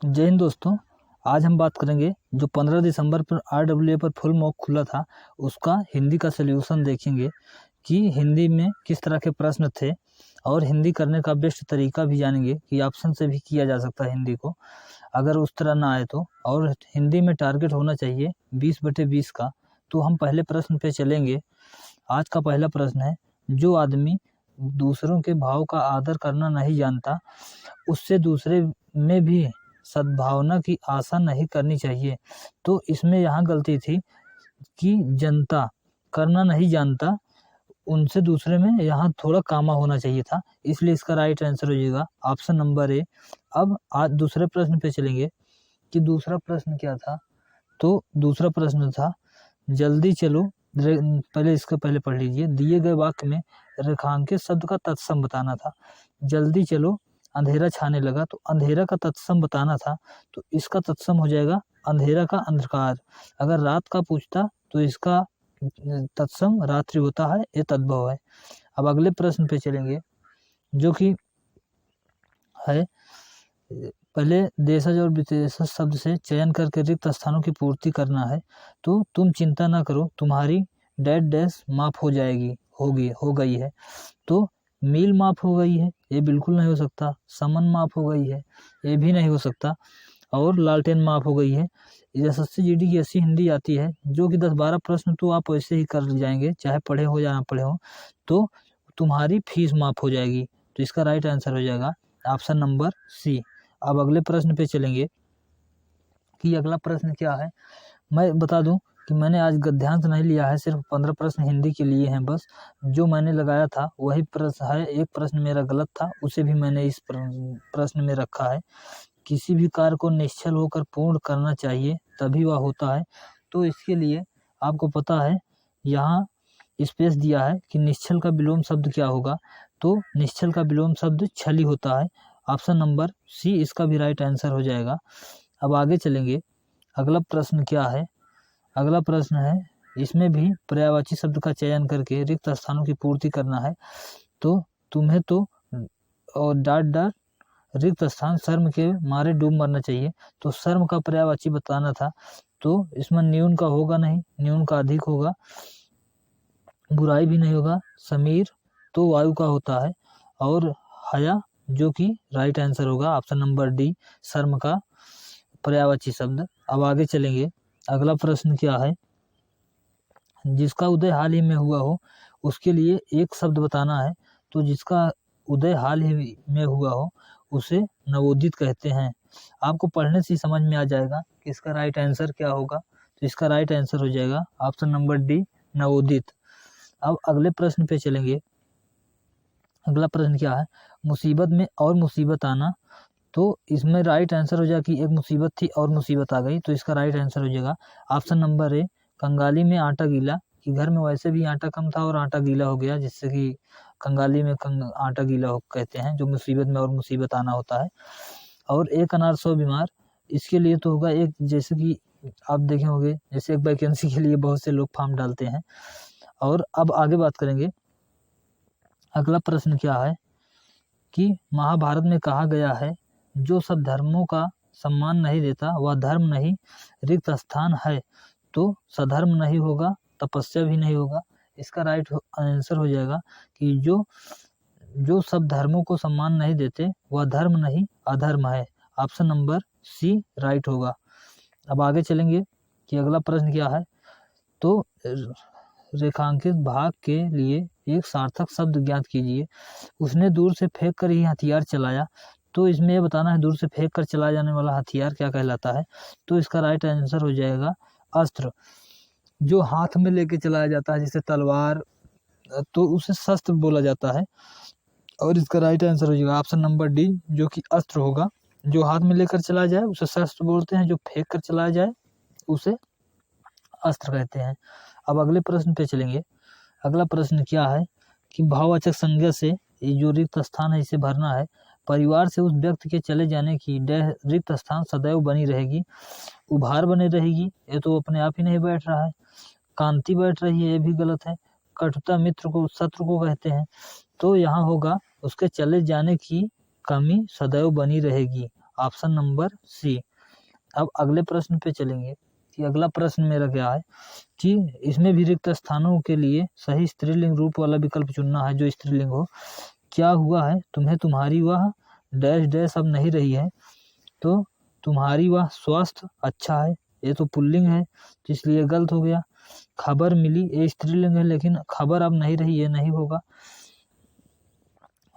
जय हिंद दोस्तों। आज हम बात करेंगे जो 15 दिसंबर पर RWA पर फुल मॉक खुला था उसका हिंदी का सलूशन देखेंगे कि हिंदी में किस तरह के प्रश्न थे और हिंदी करने का बेस्ट तरीका भी जानेंगे कि ऑप्शन से भी किया जा सकता है हिंदी को अगर उस तरह ना आए तो। और हिंदी में टारगेट होना चाहिए 20/20 का। तो हम पहले प्रश्न पे चलेंगे। आज का पहला प्रश्न है, जो आदमी दूसरों के भाव का आदर करना नहीं जानता उससे दूसरे में भी सद्भावना की आशा नहीं करनी चाहिए। तो इसमें यहाँ गलती थी कि जनता करना नहीं जानता, उनसे दूसरे में यहाँ थोड़ा कामा होना चाहिए था, इसलिए इसका राइट आंसर हो जाएगा ऑप्शन नंबर ए। अब आज दूसरे प्रश्न पे चलेंगे कि दूसरा प्रश्न क्या था। तो दूसरा प्रश्न था, जल्दी चलो। पहले इसका पहले पढ़ लीजिए। दिए गए वाक्य में रेखांकित शब्द का तत्सम बताना था। जल्दी चलो, अंधेरा छाने लगा, तो अंधेरा का तत्सम बताना था, तो इसका तत्सम हो जाएगा अंधेरा का अंधकार। अगर रात का पूछता तो इसका तत्सम रात्रि होता है, ये तद्भव है। अब अगले प्रश्न पे चलेंगे जो कि है, पहले देशज और विदेशज शब्द से चयन करके रिक्त स्थानों की पूर्ति करना है। तो तुम चिंता ना करो, तुम्हारी डैड डैश माफ हो जाएगी, हो गई है। तो मील माफ हो गई है, ये बिल्कुल नहीं हो सकता। समन माफ हो गई है, ये भी नहीं हो सकता। और लालटेन माफ हो गई है। SSC GD की ऐसी हिंदी आती है जो कि 10-12 प्रश्न तो आप वैसे ही कर जाएंगे, चाहे पढ़े हो या ना पढ़े हो। तो तुम्हारी फीस माफ हो जाएगी, तो इसका राइट आंसर हो जाएगा ऑप्शन नंबर सी। अब अगले प्रश्न पे चलेंगे कि अगला प्रश्न क्या है। मैं बता दूं कि मैंने आज गद्यांश नहीं लिया है, सिर्फ 15 प्रश्न हिंदी के लिए हैं बस। जो मैंने लगाया था वही प्रश्न है। एक प्रश्न मेरा गलत था, उसे भी मैंने इस प्रश्न में रखा है। किसी भी कार्य को निश्चल होकर पूर्ण करना चाहिए, तभी वह होता है। तो इसके लिए आपको पता है, यहाँ स्पेस दिया है कि निश्चल का विलोम शब्द क्या होगा। तो निश्चल का विलोम शब्द छली होता है। ऑप्शन नंबर सी इसका भी राइट आंसर हो जाएगा। अब आगे चलेंगे। अगला प्रश्न क्या है। अगला प्रश्न है, इसमें भी पर्यायवाची शब्द का चयन करके रिक्त स्थानों की पूर्ति करना है। तो तुम्हें तो और डाट रिक्त स्थान शर्म के मारे डूब मरना चाहिए, तो शर्म का पर्यायवाची बताना था। तो इसमें न्यून का होगा नहीं, न्यून का अधिक होगा, बुराई भी नहीं होगा। समीर तो वायु का होता है, और हया जो कि राइट आंसर होगा ऑप्शन नंबर डी, शर्म का पर्यायवाची शब्द। अब आगे चलेंगे। अगला प्रश्न क्या है, जिसका उदय हाल ही में हुआ हो उसके लिए एक शब्द बताना है। तो जिसका उदय हाल ही में हुआ हो उसे नवोदित कहते हैं। आपको पढ़ने से ही समझ में आ जाएगा कि इसका राइट आंसर क्या होगा। तो इसका राइट आंसर हो जाएगा ऑप्शन नंबर डी, नवोदित। अब अगले प्रश्न पे चलेंगे। अगला प्रश्न क्या है, मुसीबत में और मुसीबत आना। तो इसमें राइट आंसर हो जाएगा कि एक मुसीबत थी और मुसीबत आ गई, तो इसका राइट आंसर हो जाएगा ऑप्शन नंबर ए, कंगाली में आटा गीला। कि घर में वैसे भी आटा कम था और आटा गीला हो गया, जिससे कि कंगाली में आटा गीला हो कहते हैं, जो मुसीबत में और मुसीबत आना होता है। और एक अनार 100 बीमार, इसके लिए तो होगा एक, जैसे कि आप देखे होंगे, जैसे एक वैकेंसी के लिए बहुत से लोग फॉर्म डालते हैं। और अब आगे बात करेंगे। अगला प्रश्न क्या है कि महाभारत में कहा गया है, जो सब धर्मों का सम्मान नहीं देता वह धर्म नहीं, रिक्त स्थान है। तो सधर्म नहीं होगा, तपस्या भी नहीं होगा। इसका राइट आंसर हो जाएगा कि जो सब धर्मों को सम्मान नहीं देते वह धर्म नहीं, अधर्म है। ऑप्शन नंबर सी राइट होगा। अब आगे चलेंगे कि अगला प्रश्न क्या है। तो रेखांकित भाग के लिए एक सार्थक शब्द ज्ञात कीजिए। उसने दूर से फेंक कर ही हथियार चलाया। तो इसमें यह बताना है दूर से फेंक कर चलाया जाने वाला हथियार क्या कहलाता है। तो इसका राइट आंसर हो जाएगा अस्त्र। जो हाथ में लेके चलाया जाता है जैसे तलवार, तो उसे शस्त्र बोला जाता है। और इसका राइट आंसर हो जाएगा ऑप्शन नंबर डी, जो कि अस्त्र होगा। जो हाथ में लेकर चलाया जाए उसे शस्त्र बोलते हैं, जो फेंक कर चलाया जाए उसे अस्त्र कहते हैं। अब अगले प्रश्न पे चलेंगे। अगला प्रश्न क्या है कि भाववाचक संज्ञा से ये जो रिक्त स्थान है इसे भरना है। परिवार से उस व्यक्ति के चले जाने की रिक्त स्थान सदैव बनी रहेगी। उभार बनी रहेगी, ये तो अपने आप ही नहीं बैठ रहा है। कांति बैठ रही है, ये भी गलत है। कटुता मित्र को शत्रु को कहते हैं। तो यहाँ होगा उसके चले जाने की कमी सदैव बनी रहेगी। Option number C. अब अगले प्रश्न पे चलेंगे कि अगला प्रश्न मेरा क्या है कि इसमें भी रिक्त स्थानों के लिए सही स्त्रीलिंग रूप वाला विकल्प चुनना है जो स्त्रीलिंग हो। क्या हुआ है, तुम्हें तुम्हारी वह डैश डैश अब नहीं रही है, तो तुम्हारी वह स्वास्थ्य अच्छा है, ये तो पुल्लिंग है तो इसलिए गलत हो गया। खबर मिली, ये स्त्रीलिंग है लेकिन खबर अब नहीं रही, ये नहीं होगा।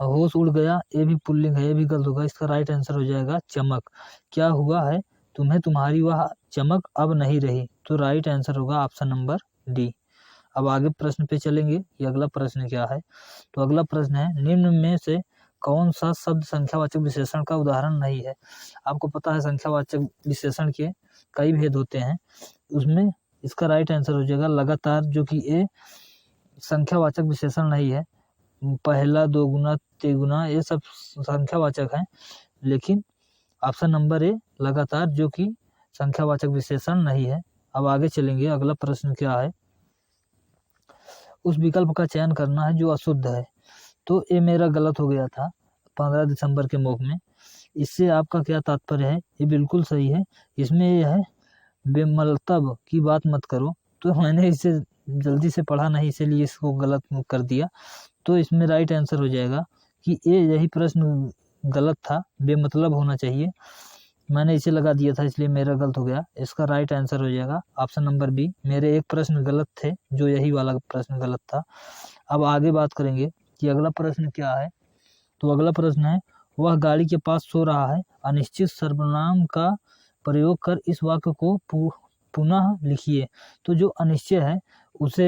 होश उड़ गया, ये भी पुल्लिंग है, ये भी गलत होगा। इसका राइट आंसर हो जाएगा चमक। क्या हुआ है, तुम्हें तुम्हारी वह चमक अब नहीं रही, तो राइट आंसर होगा ऑप्शन नंबर डी। अब आगे प्रश्न पे चलेंगे कि अगला प्रश्न क्या है। तो अगला प्रश्न है, निम्न में से कौन सा शब्द संख्यावाचक विशेषण का उदाहरण नहीं है। आपको पता है संख्यावाचक विशेषण के कई भेद होते हैं, उसमें इसका राइट आंसर हो जाएगा लगातार, जो कि ये संख्यावाचक विशेषण नहीं है। पहला, दोगुना, तिगुना ये सब संख्यावाचक हैं, लेकिन ऑप्शन नंबर ए लगातार जो कि संख्यावाचक विशेषण नहीं है। अब आगे चलेंगे, अगला प्रश्न क्या है, उस विकल्प का चयन करना है जो अशुद्ध है। तो ये मेरा गलत हो गया था 15 दिसंबर के मॉक में। इससे आपका क्या तात्पर्य है, ये बिल्कुल सही है। इसमें ये है बेमतलब की बात मत करो, तो मैंने इसे जल्दी से पढ़ा नहीं इसीलिए इसको गलत कर दिया। तो इसमें राइट आंसर हो जाएगा कि यही प्रश्न गलत था, बेमतलब होना चाहिए, मैंने इसे लगा दिया था इसलिए मेरा गलत हो गया। इसका राइट आंसर हो जाएगा ऑप्शन नंबर बी। मेरे एक प्रश्न गलत थे, जो यही वाला प्रश्न गलत था। अब आगे बात करेंगे कि अगला प्रश्न क्या है। तो अगला प्रश्न है, वह गाड़ी के पास सो रहा है, अनिश्चित सर्वनाम का प्रयोग कर इस वाक्य को पुनः लिखिए। तो जो अनिश्चय है उसे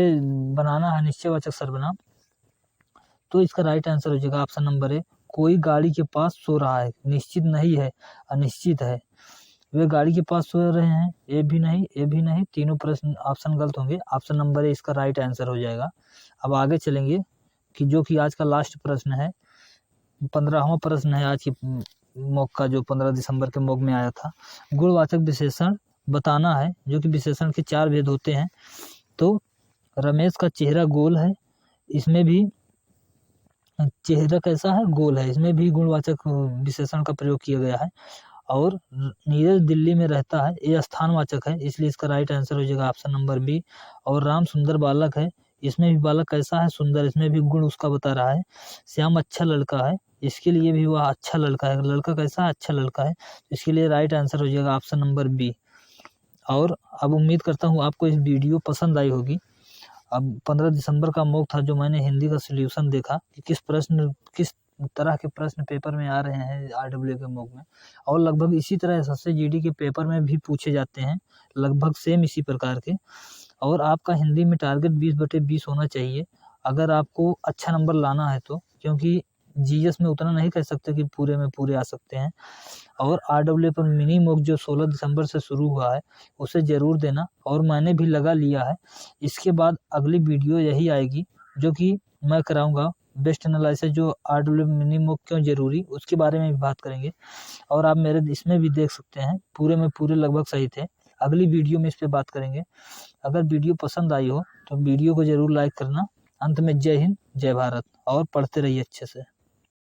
बनाना है निश्चयवाचक सर्वनाम, तो इसका राइट आंसर हो जाएगा ऑप्शन नंबर ए। कोई गाड़ी के पास सो रहा है, निश्चित नहीं है, अनिश्चित है। वे गाड़ी के पास सो रहे हैं, ये भी नहीं, ये भी नहीं, तीनों प्रश्न ऑप्शन गलत होंगे। ऑप्शन नंबर ए इसका राइट आंसर हो जाएगा। अब आगे चलेंगे कि जो कि आज का लास्ट प्रश्न है, 15वां प्रश्न है आज की मॉक का, जो 15 दिसंबर के मॉक में आया था। गुणवाचक विशेषण बताना है, जो कि विशेषण के 4 भेद होते हैं। तो रमेश का चेहरा गोल है, इसमें भी चेहरा कैसा है, गोल है, इसमें भी गुणवाचक विशेषण का प्रयोग किया गया है। और नीरज दिल्ली में रहता है, ये स्थानवाचक है, इसलिए इसका राइट आंसर हो जाएगा ऑप्शन नंबर बी। और राम सुंदर बालक है, इसमें भी बालक कैसा है, सुंदर, इसमें भी गुण उसका बता रहा है। श्याम अच्छा लड़का है, इसके लिए भी वह अच्छा लड़का है, लड़का कैसा है, अच्छा लड़का है, इसके लिए राइट आंसर हो जाएगा ऑप्शन नंबर बी। और अब उम्मीद करता हूँ आपको इस वीडियो पसंद आई होगी। अब 15 दिसंबर का मॉक था, जो मैंने हिंदी का सॉल्यूशन देखा कि किस तरह के प्रश्न पेपर में आ रहे हैं RW के मॉक में, और लगभग इसी तरह SSC GD के पेपर में भी पूछे जाते हैं, लगभग सेम इसी प्रकार के। और आपका हिंदी में टारगेट 20/20 होना चाहिए अगर आपको अच्छा नंबर लाना है तो, क्योंकि GS में उतना नहीं कह सकते कि पूरे में पूरे आ सकते हैं। और RW पर मिनी मॉक जो 16 दिसंबर से शुरू हुआ है उसे ज़रूर देना, और मैंने भी लगा लिया है। इसके बाद अगली वीडियो यही आएगी, जो कि मैं कराऊंगा बेस्ट एनालिसिस, जो RW मिनी मॉक क्यों ज़रूरी, उसके बारे में भी बात करेंगे। और आप मेरे इसमें भी देख सकते हैं, पूरे में पूरे लगभग सही थे। अगली वीडियो में इस पर बात करेंगे। अगर वीडियो पसंद आई हो तो वीडियो को ज़रूर लाइक करना। अंत में जय हिंद, जय भारत, और पढ़ते रहिए अच्छे से।